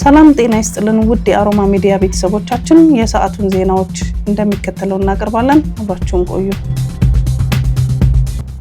ሰላም ጤና ይስጥልን ውድ የአሮማ ሚዲያ ቤተሰቦቻችን፣ የሰዓቱን ዜናዎች እንደሚከተለው እናቀርባለን። አብራችሁን ቆዩ።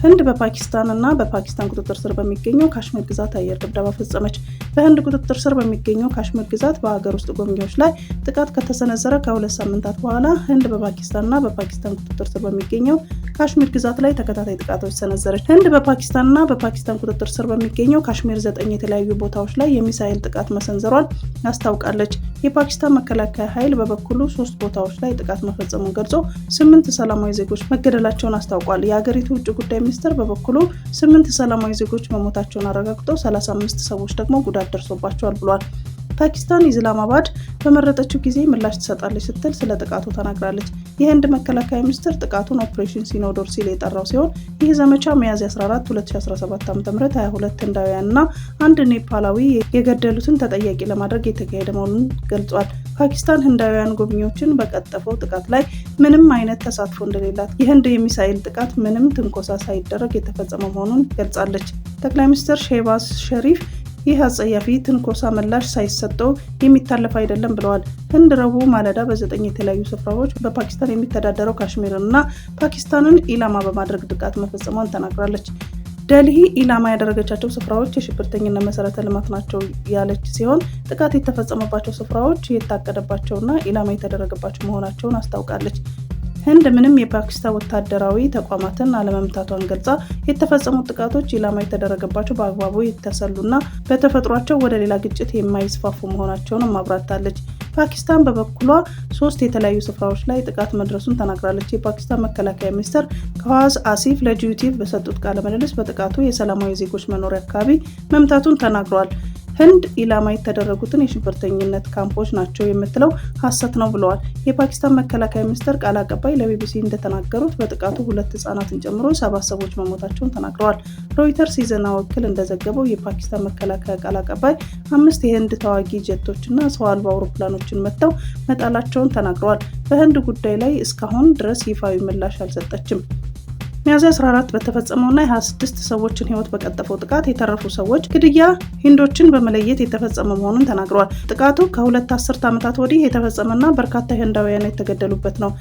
ህንድ በፓኪስታን እና በፓኪስታን ቁጥጥር ስር በሚገኘው ካሽሚር ግዛት አየር ድብደባ ፈጸመች። በህንድ ቁጥጥር ስር በሚገኘው ካሽሚር ግዛት በሀገር ውስጥ ጎብኚዎች ላይ ጥቃት ከተሰነዘረ ከ2 ሳምንታት በኋላ ህንድ በፓኪስታንና በፓኪስታን ቁጥጥር ስር በሚገኘው ካሽሚር ግዛት ላይ ተከታታይ ጥቃቶች ሰነዘረች። ህንድ በፓኪስታንና በፓኪስታን ቁጥጥር ስር በሚገኘው ካሽሚር 9 የተለያዩ ቦታዎች ላይ የሚሳኤል ጥቃት መሰንዘሯን አስታውቃለች። የፓኪስታን መከላከያ ኃይል በበኩሉ 3 ቦታዎች ላይ ጥቃት መፈጸሙን ገልጾ 8 ሰላማዊ ዜጎች መገደላቸውን አስታውቋል። የሀገሪቱ ውጭ ጉዳይ ሚኒስትር በበኩሉ 8 ሰላማዊ ዜጎች መሞታቸውን አረጋግጦ 35 ሰዎች ደግሞ ጉዳት ደርሶባቸዋል ብሏል። ፓኪስታን ኢስላማባድ በመረጠችው ጊዜ ምላሽ ትሰጣለች ስትል ስለ ጥቃቱ ተናግራለች። የህንድ መከላከያ ሚኒስትር ጥቃቱን ኦፕሬሽን ሲኖዶር ሲል የጠራው ሲሆን ይህ ዘመቻ ሚያዝያ 14 2017 ዓ.ም 22 ህንዳውያንና 1 ኔፓላዊ የገደሉትን ተጠያቂ ለማድረግ የተካሄደ መሆኑን ገልጿል። ፓኪስታን ህንዳውያን ጎብኚዎችን በቀጠፈው ጥቃት ላይ ምንም አይነት ተሳትፎ እንደሌላት፣ የህንድ የሚሳኤል ጥቃት ምንም ትንኮሳ ሳይደረግ የተፈጸመ መሆኑን ገልጻለች። ጠቅላይ ሚኒስትር ሼህባዝ ሸሪፍ ይህ አጸያፊ ትንኮሳ ምላሽ ሳይሰጠው የሚታለፍ አይደለም ብለዋል። ህንድ ረቡዕ ማለዳ በ9 የተለያዩ ስፍራዎች በፓኪስታን የሚተዳደረው ካሽሚርና ፓኪስታንን ኢላማ በማድረግ ጥቃት መፈጸሟን ተናግራለች። ደልሂ ኢላማ ያደረገቻቸው ስፍራዎች የሽብርተኝነት መሰረተ ልማት ናቸው ያለች ሲሆን ጥቃት የተፈጸመባቸው ስፍራዎች የታቀደባቸውና ኢላማ የተደረገባቸው መሆናቸውን አስታውቃለች። ህንድ ምንም የፓኪስታን ወታደራዊ ተቋማትን አለመምታቷን ገልጻ የተፈጸሙት ጥቃቶች ኢላማ የተደረገባቸው በአግባቡ የተሰሉና በተፈጥሯቸው ወደ ሌላ ግጭት የማይስፋፉ መሆናቸውንም አብራርታለች። ፓኪስታን በበኩሏ 3 የተለያዩ ስፍራዎች ላይ ጥቃት መድረሱን ተናግራለች። የፓኪስታን መከላከያ ሚኒስትር ከዋዝ አሲፍ ለጂዩቲቭ በሰጡት ቃለ ምልልስ በጥቃቱ የሰላማዊ ዜጎች መኖሪያ አካባቢ መምታቱን ተናግረዋል። ህንድ ኢላማ የተደረጉትን የሽብርተኝነት ካምፖች ናቸው የምትለው ሐሰት ነው ብለዋል። የፓኪስታን መከላከያ ሚኒስትር ቃል አቀባይ ለቢቢሲ እንደተናገሩት በጥቃቱ 2 ህጻናትን ጨምሮ 7 ሰዎች መሞታቸውን ተናግረዋል። ሮይተርስ የዜና ወኪል እንደዘገበው የፓኪስታን መከላከያ ቃል አቀባይ 5 የህንድ ተዋጊ ጀቶችና ሰው አልባ አውሮፕላኖችን መትተው መጣላቸውን ተናግረዋል። በህንድ ጉዳይ ላይ እስካሁን ድረስ ይፋዊ ምላሽ አልሰጠችም። ሚያዝያ 14 በተፈጸመውና የ26 ሰዎችን ህይወት በቀጠፈው ጥቃት የተረፉ ሰዎች ግድያ ሂንዶችን በመለየት የተፈጸመ መሆኑን ተናግረዋል። ጥቃቱ ከ2 አስርት ዓመታት ወዲህ የተፈጸመና በርካታ ህንዳውያን የተገደሉበት ነው።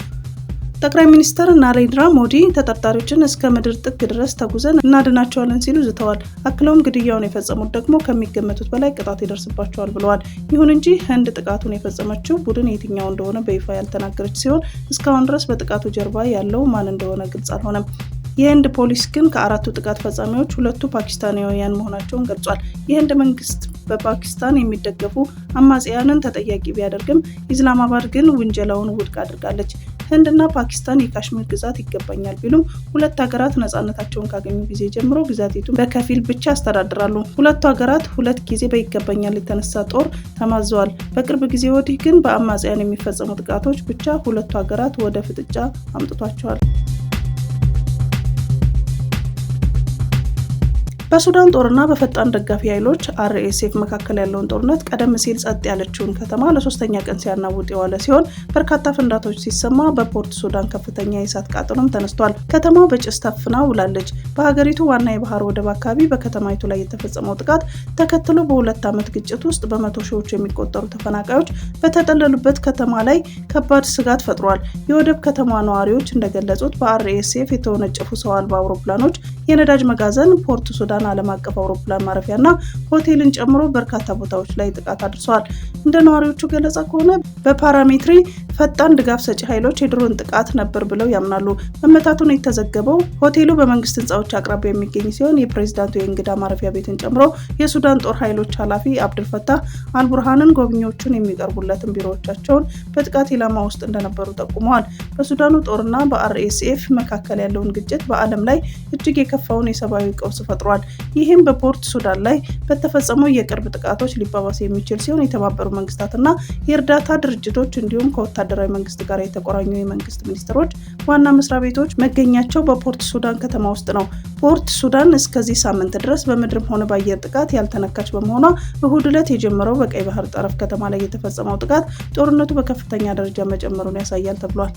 ጠቅላይ ሚኒስትር ናሬንድራ ሞዲ ተጠርጣሪዎችን እስከ ምድር ጥግ ድረስ ተጉዘን እናድናቸዋለን ሲሉ ዝተዋል። አክለውም ግድያውን የፈጸሙት ደግሞ ከሚገመቱት በላይ ቅጣት ይደርስባቸዋል ብለዋል። ይሁን እንጂ ህንድ ጥቃቱን የፈጸመችው ቡድን የትኛው እንደሆነ በይፋ ያልተናገረች ሲሆን እስካሁን ድረስ በጥቃቱ ጀርባ ያለው ማን እንደሆነ ግልጽ አልሆነም። የህንድ ፖሊስ ግን ከ4ቱ ጥቃት ፈጻሚዎች 2ቱ ፓኪስታናውያን መሆናቸውን ገልጿል። የህንድ መንግስት በፓኪስታን የሚደገፉ አማጽያንን ተጠያቂ ቢያደርግም ኢስላማባድ ግን ውንጀላውን ውድቅ አድርጋለች። ህንድና ፓኪስታን የካሽሚር ግዛት ይገባኛል ቢሉም 2 ሀገራት ነጻነታቸውን ካገኙ ጊዜ ጀምሮ ግዛቲቱን በከፊል ብቻ ያስተዳድራሉ። 2 ሀገራት 2 ጊዜ በይገባኛል የተነሳ ጦር ተማዘዋል። በቅርብ ጊዜ ወዲህ ግን በአማጽያን የሚፈጸሙ ጥቃቶች ብቻ 2ቱ ሀገራት ወደ ፍጥጫ አምጥቷቸዋል። በሱዳን ጦርና በፈጣን ደጋፊ ኃይሎች RSF መካከል ያለውን ጦርነት ቀደም ሲል ጸጥ ያለችውን ከተማ ለ3ኛ ቀን ሲያናውጥ የዋለ ሲሆን በርካታ ፍንዳታዎች ሲሰማ በፖርት ሱዳን ከፍተኛ የእሳት ቃጠሎም ተነስቷል። ከተማው በጭስ ታፍና ውላለች። በሀገሪቱ ዋና የባህር ወደብ አካባቢ በከተማይቱ ላይ የተፈጸመው ጥቃት ተከትሎ በ2 ዓመት ግጭት ውስጥ በመቶ ሺዎች የሚቆጠሩ ተፈናቃዮች በተጠለሉበት ከተማ ላይ ከባድ ስጋት ፈጥሯል። የወደብ ከተማ ነዋሪዎች እንደገለጹት በRSF የተወነጨፉ ሰው አልባ አውሮፕላኖች የነዳጅ መጋዘን፣ ፖርት ሱዳን ዓለም አቀፍ አውሮፕላን ማረፊያና ሆቴልን ጨምሮ በርካታ ቦታዎች ላይ ጥቃት አድርሰዋል። እንደ ነዋሪዎቹ ገለጻ ከሆነ በፓራሜትሪ ፈጣን ድጋፍ ሰጪ ኃይሎች የድሮን ጥቃት ነበር ብለው ያምናሉ። መመታቱን የተዘገበው ሆቴሉ በመንግስት ህንፃዎች አቅራቢያ የሚገኝ ሲሆን የፕሬዝዳንቱ የእንግዳ ማረፊያ ቤትን ጨምሮ የሱዳን ጦር ኃይሎች ኃላፊ አብዱልፈታህ አልቡርሃንን ጎብኚዎቹን የሚቀርቡለትን ቢሮዎቻቸውን በጥቃት ኢላማ ውስጥ እንደነበሩ ጠቁመዋል። በሱዳኑ ጦርና በRSF መካከል ያለውን ግጭት በዓለም ላይ እጅግ የከፋውን የሰብአዊ ቀውስ ፈጥሯል። ይህም በፖርት ሱዳን ላይ በተፈጸመው የቅርብ ጥቃቶች ሊባባስ የሚችል ሲሆን የተባበሩ መንግስታትና የእርዳታ ድርጅቶች እንዲሁም ከወታደራዊ መንግስት ጋር የተቆራኙ የመንግስት ሚኒስትሮች ዋና መስሪያ ቤቶች መገኛቸው በፖርት ሱዳን ከተማ ውስጥ ነው። ፖርት ሱዳን እስከዚህ ሳምንት ድረስ በምድርም ሆነ በአየር ጥቃት ያልተነካች በመሆኗ እሁድ ዕለት የጀመረው በቀይ ባህር ጠረፍ ከተማ ላይ የተፈጸመው ጥቃት ጦርነቱ በከፍተኛ ደረጃ መጨመሩን ያሳያል ተብሏል።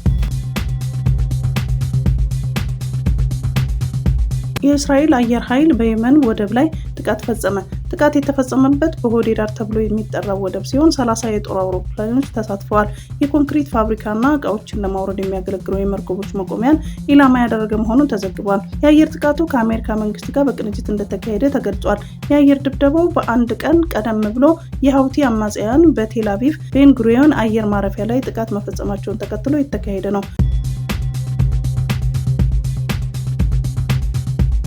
የእስራኤል አየር ኃይል በየመን ወደብ ላይ ጥቃት ፈጸመ። ጥቃት የተፈጸመበት በሆዴዳር ተብሎ የሚጠራው ወደብ ሲሆን 30 የጦር አውሮፕላኖች ተሳትፈዋል። የኮንክሪት ፋብሪካና እቃዎችን ለማውረድ የሚያገለግለው የመርከቦች መቆሚያን ኢላማ ያደረገ መሆኑ ተዘግቧል። የአየር ጥቃቱ ከአሜሪካ መንግስት ጋር በቅንጅት እንደተካሄደ ተገልጿል። የአየር ድብደባው በአንድ ቀን ቀደም ብሎ የሀውቲ አማጽያን በቴል አቪቭ ቤን ጉሪዮን አየር ማረፊያ ላይ ጥቃት መፈጸማቸውን ተከትሎ የተካሄደ ነው።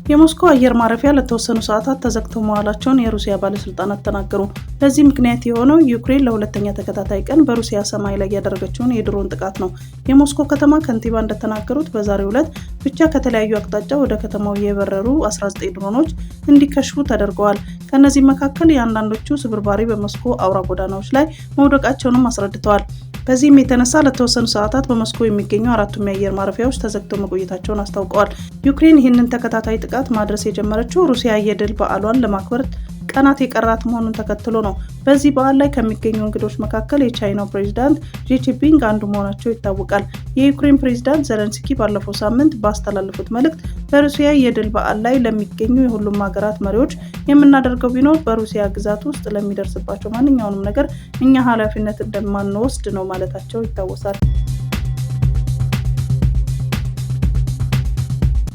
የሞስኮ አየር ማረፊያ ለተወሰኑ ሰዓታት ተዘግተው መዋላቸውን የሩሲያ ባለስልጣናት ተናገሩ። ለዚህ ምክንያት የሆነው ዩክሬን ለሁለተኛ ተከታታይ ቀን በሩሲያ ሰማይ ላይ ያደረገችውን የድሮን ጥቃት ነው። የሞስኮ ከተማ ከንቲባ እንደተናገሩት በዛሬው ዕለት ብቻ ከተለያዩ አቅጣጫ ወደ ከተማው የበረሩ 19 ድሮኖች እንዲከሽፉ ተደርገዋል። ከነዚህ መካከል የአንዳንዶቹ ስብርባሪ በሞስኮ አውራ ጎዳናዎች ላይ መውደቃቸውንም አስረድተዋል። በዚህም የተነሳ ለተወሰኑ ሰዓታት በሞስኮ የሚገኙ አራቱም የአየር ማረፊያዎች ተዘግተው መቆየታቸውን አስታውቀዋል። ዩክሬን ይህንን ተከታታይ ጥቃት ማድረስ የጀመረችው ሩሲያ የድል በዓሏን ለማክበር ቀናት የቀራት መሆኑን ተከትሎ ነው። በዚህ በዓል ላይ ከሚገኙ እንግዶች መካከል የቻይናው ፕሬዝዳንት ዢ ጂንፒንግ አንዱ መሆናቸው ይታወቃል። የዩክሬን ፕሬዝዳንት ዘለንስኪ ባለፈው ሳምንት ባስተላለፉት መልእክት በሩሲያ የድል በዓል ላይ ለሚገኙ የሁሉም ሀገራት መሪዎች የምናደርገው ቢኖር በሩሲያ ግዛት ውስጥ ለሚደርስባቸው ማንኛውንም ነገር እኛ ኃላፊነት እንደማንወስድ ነው ማለታቸው ይታወሳል።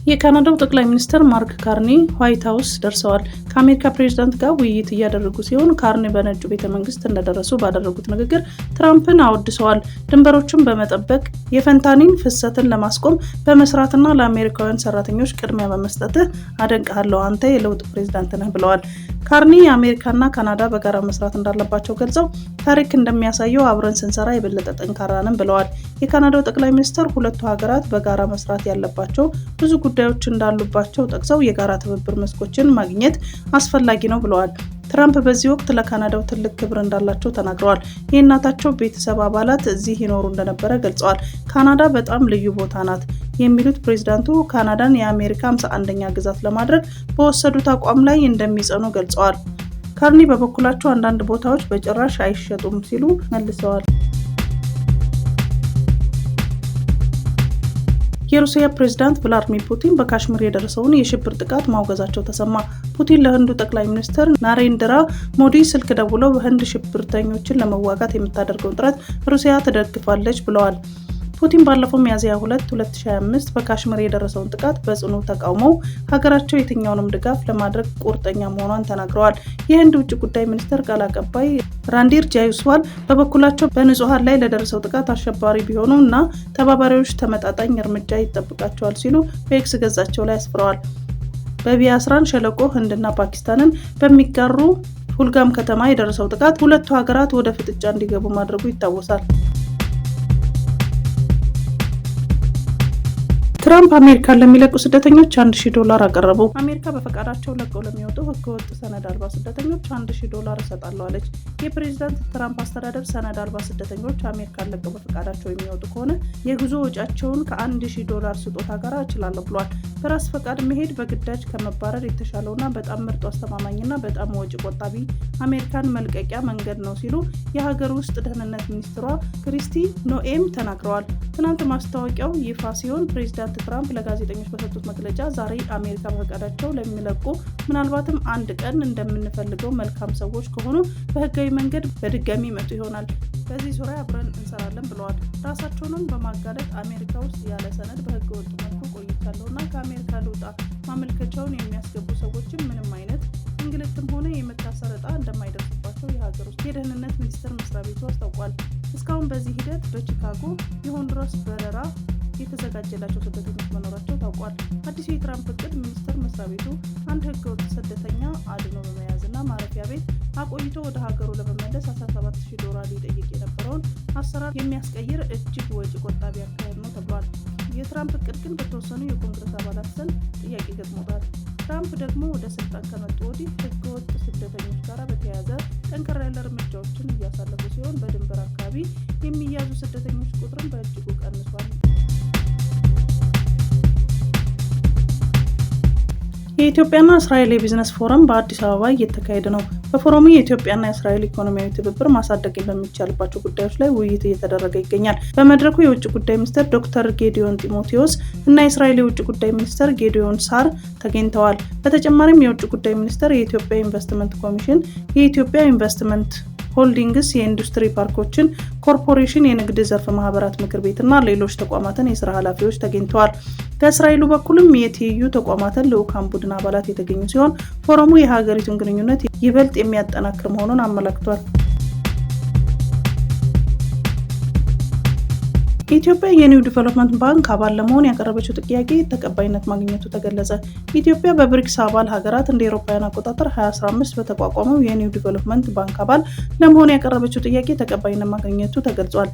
የካናዳው ጠቅላይ ሚኒስትር ማርክ ካርኒ ዋይት ሀውስ ደርሰዋል። ከአሜሪካ ፕሬዝዳንት ጋር ውይይት እያደረጉ ሲሆን ካርኒ በነጩ ቤተመንግስት እንደደረሱ ባደረጉት ንግግር ትራምፕን አወድሰዋል። ድንበሮችን በመጠበቅ የፈንታኒል ፍሰትን ለማስቆም በመስራትና ለአሜሪካውያን ሰራተኞች ቅድሚያ በመስጠትህ አደንቅሃለሁ፣ አንተ የለውጥ ፕሬዝዳንት ነህ ብለዋል። ካርኒ የአሜሪካና ካናዳ በጋራ መስራት እንዳለባቸው ገልጸው ታሪክ እንደሚያሳየው አብረን ስንሰራ የበለጠ ጠንካራ ነን ብለዋል። የካናዳው ጠቅላይ ሚኒስትር ሁለቱ ሀገራት በጋራ መስራት ያለባቸው ብዙ ጉዳዮች እንዳሉባቸው ጠቅሰው የጋራ ትብብር መስኮችን ማግኘት አስፈላጊ ነው ብለዋል። ትራምፕ በዚህ ወቅት ለካናዳው ትልቅ ክብር እንዳላቸው ተናግረዋል። የእናታቸው ቤተሰብ አባላት እዚህ ይኖሩ እንደነበረ ገልጸዋል። ካናዳ በጣም ልዩ ቦታ ናት የሚሉት ፕሬዝዳንቱ ካናዳን የአሜሪካ 51ኛ ግዛት ለማድረግ በወሰዱት አቋም ላይ እንደሚጸኑ ገልጸዋል። ካርኒ በበኩላቸው አንዳንድ ቦታዎች በጭራሽ አይሸጡም ሲሉ መልሰዋል። የሩሲያ ፕሬዝዳንት ቭላድሚር ፑቲን በካሽሚር የደረሰውን የሽብር ጥቃት ማውገዛቸው ተሰማ። ፑቲን ለህንዱ ጠቅላይ ሚኒስትር ናሬንድራ ሞዲ ስልክ ደውለው በህንድ ሽብርተኞችን ለመዋጋት የምታደርገውን ጥረት ሩሲያ ትደግፋለች ብለዋል። ፑቲን ባለፈው ሚያዝያ 2 2025 በካሽሚር የደረሰውን ጥቃት በጽኑ ተቃውመው ሀገራቸው የትኛውንም ድጋፍ ለማድረግ ቁርጠኛ መሆኗን ተናግረዋል። የህንድ ውጭ ጉዳይ ሚኒስትር ቃል አቀባይ ራንዲር ጃይስዋል በበኩላቸው በንጹሃን ላይ ለደረሰው ጥቃት አሸባሪ ቢሆኑ እና ተባባሪዎች ተመጣጣኝ እርምጃ ይጠብቃቸዋል ሲሉ በኤክስ ገጻቸው ላይ አስፍረዋል። በቢያስራን ሸለቆ ህንድና ፓኪስታንን በሚጋሩ ሁልጋም ከተማ የደረሰው ጥቃት ሁለቱ ሀገራት ወደ ፍጥጫ እንዲገቡ ማድረጉ ይታወሳል። ትራምፕ አሜሪካን ለሚለቁ ስደተኞች $1000 አቀረቡ። አሜሪካ በፈቃዳቸው ለቀው ለሚወጡ ህገወጥ ሰነድ አልባ ስደተኞች $1000 እሰጣለሁ አለች። የፕሬዝዳንት ትራምፕ አስተዳደር ሰነድ አልባ ስደተኞች አሜሪካን ለቀው በፈቃዳቸው የሚወጡ ከሆነ የጉዞ ወጪያቸውን ከ$1000 ስጦታ ጋር እችላለሁ ብሏል። በራስ ፈቃድ መሄድ በግዳጅ ከመባረር የተሻለውና በጣም ምርጡ አስተማማኝና በጣም ወጪ ቆጣቢ አሜሪካን መልቀቂያ መንገድ ነው ሲሉ የሀገር ውስጥ ደህንነት ሚኒስትሯ ክሪስቲ ኖኤም ተናግረዋል። ትናንት ማስታወቂያው ይፋ ሲሆን ፕሬዝዳንት ትራምፕ ለጋዜጠኞች በሰጡት መግለጫ ዛሬ አሜሪካ በፈቃዳቸው ለሚለቁ ምናልባትም አንድ ቀን እንደምንፈልገው መልካም ሰዎች ከሆኑ በህጋዊ መንገድ በድጋሚ ይመጡ ይሆናል። በዚህ ዙሪያ አብረን እንሰራለን ብለዋል። ራሳቸውንም በማጋለጥ አሜሪካ ውስጥ ያለ ሰነድ በህገ ወጥ መልኩ ቆይቻለሁና ከአሜሪካ ልውጣ ማመልከቻውን የሚያስገቡ ሰዎችም ምንም አይነት እንግልትም ሆነ የመታሰር ዕጣ እንደማይደርስባቸው የሀገር ውስጥ የደህንነት ሚኒስቴር መስሪያ ቤቱ አስታውቋል። እስካሁን በዚህ ሂደት በቺካጎ የሆንዱራስ በረራ የተዘጋጀላቸው ስደተኞች መኖራቸው ታውቋል። አዲሱ የትራምፕ እቅድ ሚኒስቴር መስሪያ ቤቱ አንድ ህገወጥ ስደተኛ አድኖ በመያዝና ማረፊያ ቤት አቆይቶ ወደ ሀገሩ ለመመለስ $17000 ሊጠይቅ የነበረውን አሰራር የሚያስቀይር እጅግ ወጪ ቆጣቢ አካሄድ ነው ተብሏል። የትራምፕ እቅድ ግን በተወሰኑ የኮንግረስ አባላት ዘንድ ጥያቄ ገጥሞታል። ትራምፕ ደግሞ ወደ ስልጣን ከመጡ ወዲህ ህገወጥ ስደተኞች ጋር በተያያዘ ጠንከር ያለ እርምጃዎችን እያሳለፉ ሲሆን በድንበር አካባቢ የሚያዙ ስደተኞች ቁጥርን በእጅጉ ቀንሷል። የኢትዮጵያና እስራኤል የቢዝነስ ፎረም በአዲስ አበባ እየተካሄደ ነው። በፎረሙ የኢትዮጵያና የእስራኤል ኢኮኖሚያዊ ትብብር ማሳደግ በሚቻልባቸው ጉዳዮች ላይ ውይይት እየተደረገ ይገኛል። በመድረኩ የውጭ ጉዳይ ሚኒስትር ዶክተር ጌዲዮን ጢሞቴዎስ እና የእስራኤል የውጭ ጉዳይ ሚኒስትር ጌዲዮን ሳር ተገኝተዋል። በተጨማሪም የውጭ ጉዳይ ሚኒስትር፣ የኢትዮጵያ ኢንቨስትመንት ኮሚሽን፣ የኢትዮጵያ ኢንቨስትመንት ሆልዲንግስ፣ የኢንዱስትሪ ፓርኮችን ኮርፖሬሽን፣ የንግድ ዘርፍ ማህበራት ምክር ቤትና ሌሎች ተቋማትን የስራ ኃላፊዎች ተገኝተዋል። ከእስራኤሉ በኩልም የትይዩ ተቋማትን ልዑካን ቡድን አባላት የተገኙ ሲሆን ፎረሙ የሀገሪቱን ግንኙነት ይበልጥ የሚያጠናክር መሆኑን አመላክቷል። ኢትዮጵያ የኒው ዲቨሎፕመንት ባንክ አባል ለመሆን ያቀረበችው ጥያቄ ተቀባይነት ማግኘቱ ተገለጸ። ኢትዮጵያ በብሪክስ አባል ሀገራት እንደ አውሮፓውያን አቆጣጠር 2015 በተቋቋመው የኒው ዲቨሎፕመንት ባንክ አባል ለመሆን ያቀረበችው ጥያቄ ተቀባይነት ማግኘቱ ተገልጿል።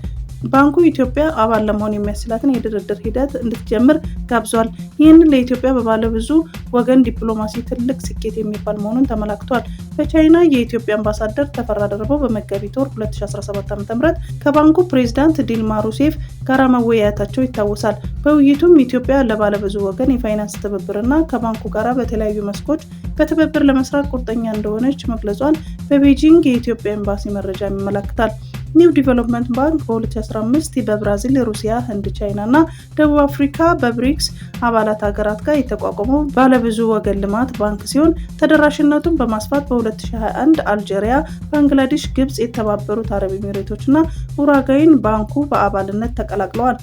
ባንኩ ኢትዮጵያ አባል ለመሆን የሚያስችላትን የድርድር ሂደት እንድትጀምር ጋብዟል። ይህንን ለኢትዮጵያ በባለብዙ ወገን ዲፕሎማሲ ትልቅ ስኬት የሚባል መሆኑን ተመላክቷል። በቻይና የኢትዮጵያ አምባሳደር ተፈራ ደርበው በመጋቢት ወር 2017 ዓ.ም ከባንኩ ፕሬዝዳንት ዲልማ ሩሴፍ ጋር መወያየታቸው ይታወሳል። በውይይቱም ኢትዮጵያ ለባለብዙ ወገን የፋይናንስ ትብብርና ከባንኩ ጋር በተለያዩ መስኮች በትብብር ለመስራት ቁርጠኛ እንደሆነች መግለጿን በቤጂንግ የኢትዮጵያ ኤምባሲ መረጃ ያመለክታል። ኒው ዲቨሎፕመንት ባንክ በ2015 በብራዚል፣ ሩሲያ፣ ህንድ፣ ቻይና እና ደቡብ አፍሪካ በብሪክስ አባላት ሀገራት ጋር የተቋቋመው ባለብዙ ወገን ልማት ባንክ ሲሆን ተደራሽነቱን በማስፋት በ2021 አልጄሪያ፣ ባንግላዴሽ፣ ግብጽ፣ የተባበሩት አረብ ኤሚሬቶች እና ኡሩጓይን ባንኩ በአባልነት ተቀላቅለዋል።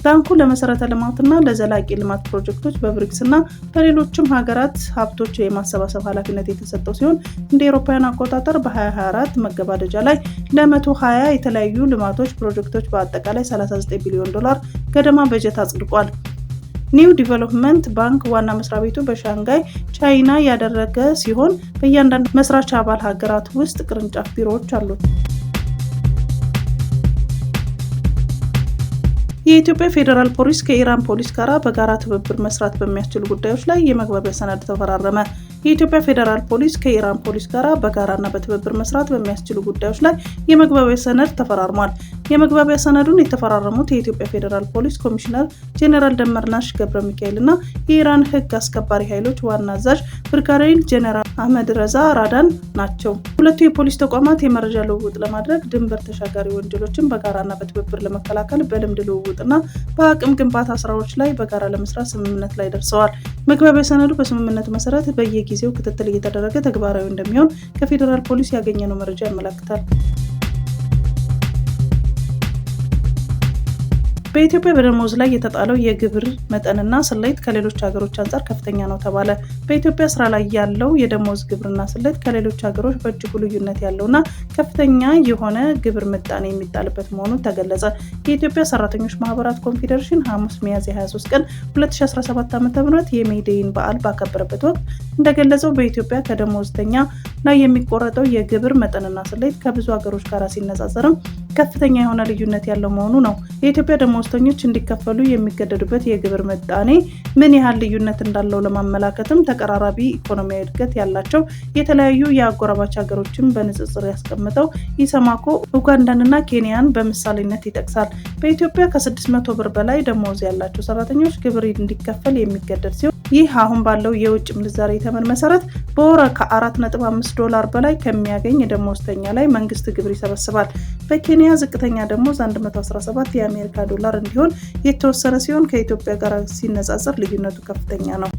ባንኩ ለመሰረተ ልማትና ለዘላቂ ልማት ፕሮጀክቶች በብሪክስ እና በሌሎችም ሀገራት ሀብቶች የማሰባሰብ ኃላፊነት የተሰጠው ሲሆን እንደ አውሮፓውያን አቆጣጠር በ2024 መገባደጃ ላይ ለ120 የተለያዩ ልማቶች ፕሮጀክቶች በአጠቃላይ $39 ቢሊዮን ገደማ በጀት አጽድቋል። ኒው ዲቨሎፕመንት ባንክ ዋና መስሪያ ቤቱ በሻንጋይ ቻይና ያደረገ ሲሆን በእያንዳንዱ መስራች አባል ሀገራት ውስጥ ቅርንጫፍ ቢሮዎች አሉት። የኢትዮጵያ ፌዴራል ፖሊስ ከኢራን ፖሊስ ጋር በጋራ ትብብር መስራት በሚያስችሉ ጉዳዮች ላይ የመግባቢያ ሰነድ ተፈራረመ። የኢትዮጵያ ፌዴራል ፖሊስ ከኢራን ፖሊስ ጋር በጋራና በትብብር መስራት በሚያስችሉ ጉዳዮች ላይ የመግባቢያ ሰነድ ተፈራርሟል። የመግባቢያ ሰነዱን የተፈራረሙት የኢትዮጵያ ፌዴራል ፖሊስ ኮሚሽነር ጄኔራል ደመርናሽ ገብረ ሚካኤል እና የኢራን ሕግ አስከባሪ ኃይሎች ዋና አዛዥ ብርጋዴር ጄኔራል አህመድ ረዛ ራዳን ናቸው። ሁለቱ የፖሊስ ተቋማት የመረጃ ልውውጥ ለማድረግ፣ ድንበር ተሻጋሪ ወንጀሎችን በጋራና በትብብር ለመከላከል፣ በልምድ ልውውጥና በአቅም ግንባታ ስራዎች ላይ በጋራ ለመስራት ስምምነት ላይ ደርሰዋል። መግባቢያ ሰነዱ በስምምነቱ መሰረት በየጊዜው ክትትል እየተደረገ ተግባራዊ እንደሚሆን ከፌዴራል ፖሊስ ያገኘነው መረጃ ያመለክታል። በኢትዮጵያ በደሞዝ ላይ የተጣለው የግብር መጠንና ስሌት ከሌሎች ሀገሮች አንጻር ከፍተኛ ነው ተባለ። በኢትዮጵያ ስራ ላይ ያለው የደሞዝ ግብርና ስሌት ከሌሎች ሀገሮች በእጅጉ ልዩነት ያለውና ከፍተኛ የሆነ ግብር ምጣኔ የሚጣልበት መሆኑን ተገለጸ። የኢትዮጵያ ሰራተኞች ማህበራት ኮንፌዴሬሽን ሐሙስ ሚያዝያ 23 ቀን 2017 ዓ.ም የሜይዴይን በዓል ባከበረበት ወቅት እንደገለጸው በኢትዮጵያ ከደሞዝተኛ ላይ የሚቆረጠው የግብር መጠንና ስሌት ከብዙ ሀገሮች ጋር ሲነጻጸርም ከፍተኛ የሆነ ልዩነት ያለው መሆኑ ነው። የኢትዮጵያ ደሞዝተኞች እንዲከፈሉ የሚገደዱበት የግብር ምጣኔ ምን ያህል ልዩነት እንዳለው ለማመላከትም ተቀራራቢ ኢኮኖሚያዊ እድገት ያላቸው የተለያዩ የአጎራባች ሀገሮችን በንጽጽር ያስቀምጠው ኢሰማኮ ኡጋንዳንና ኬንያን በምሳሌነት ይጠቅሳል። በኢትዮጵያ ከ600 ብር በላይ ደሞዝ ያላቸው ሰራተኞች ግብር እንዲከፈል የሚገደድ ሲሆን ይህ አሁን ባለው የውጭ ምንዛሬ ተመን መሰረት በወር $4.5 በላይ ከሚያገኝ ደሞዝተኛ ላይ መንግስት ግብር ይሰበስባል። በኬንያ ዝቅተኛ ደሞዝ 117 የአሜሪካ ዶላር እንዲሆን የተወሰነ ሲሆን ከኢትዮጵያ ጋር ሲነጻጸር ልዩነቱ ከፍተኛ ነው።